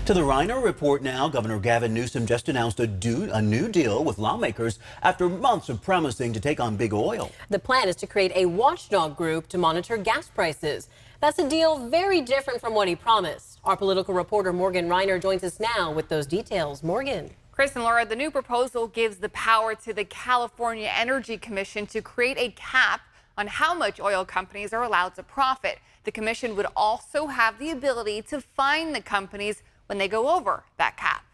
To the Reiner Report now, Governor Gavin Newsom just announced a new deal with lawmakers after months of promising to take on big oil. The plan is to create a watchdog group to monitor gas prices. That's a deal very different from what he promised. Our political reporter Morgan Reiner joins us now with those details. Morgan. Chris and Laura, the new proposal gives the power to the California Energy Commission to create a cap on how much oil companies are allowed to profit. The commission would also have the ability to fine the companies when they go over that cap.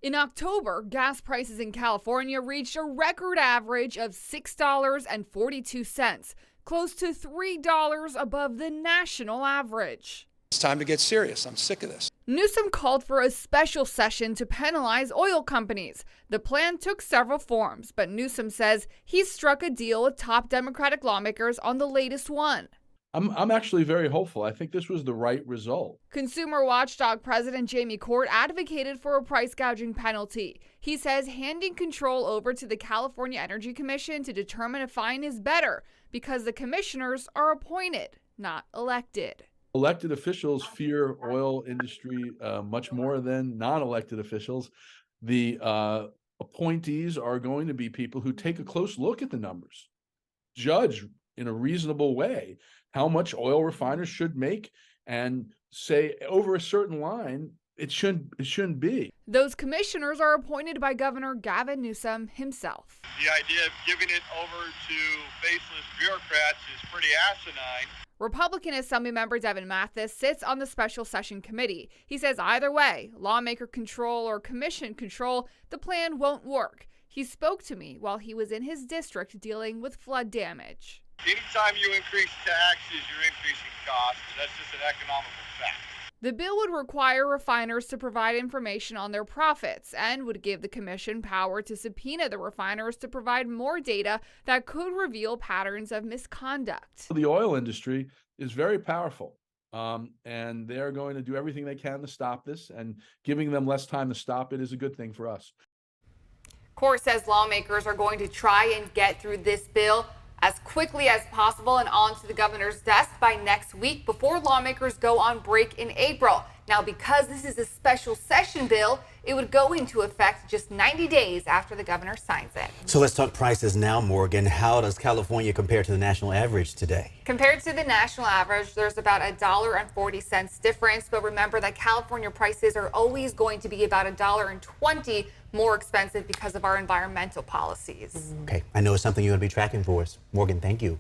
In October, gas prices in California reached a record average of $6.42, close to $3 above the national average. It's time to get serious. I'm sick of this. Newsom called for a special session to penalize oil companies. The plan took several forms, but Newsom says he struck a deal with top Democratic lawmakers on the latest one. I'm actually very hopeful. I think this was the right result. Consumer Watchdog President Jamie Court advocated for a price gouging penalty. He says handing control over to the California Energy Commission to determine a fine is better because the commissioners are appointed, not elected. Elected officials fear oil industry much more than non-elected officials. The appointees are going to be people who take a close look at the numbers, judge in a reasonable way how much oil refiners should make, and say over a certain line it shouldn't be. Those commissioners are appointed by Governor Gavin Newsom himself. The idea of giving it over to faceless bureaucrats is pretty asinine. Republican Assembly member Devin Mathis sits on the special session committee. He says either way, lawmaker control or commission control, the plan won't work. He spoke to me while he was in his district dealing with flood damage. Anytime you increase taxes, you're increasing costs. That's just an economical fact. The bill would require refiners to provide information on their profits and would give the commission power to subpoena the refiners to provide more data that could reveal patterns of misconduct. The oil industry is very powerful, and they're going to do everything they can to stop this, and giving them less time to stop it is a good thing for us. Court says lawmakers are going to try and get through this bill as quickly as possible and onto the governor's desk by next week before lawmakers go on break in April. Now, because this is a special session bill, it would go into effect just 90 days after the governor signs it. So let's talk prices now, Morgan. How does California compare to the national average today? Compared to the national average, there's about $1.40 difference. But remember that California prices are always going to be about $1.20 more expensive because of our environmental policies. Okay, I know it's something you're going to be tracking for us. Morgan, thank you.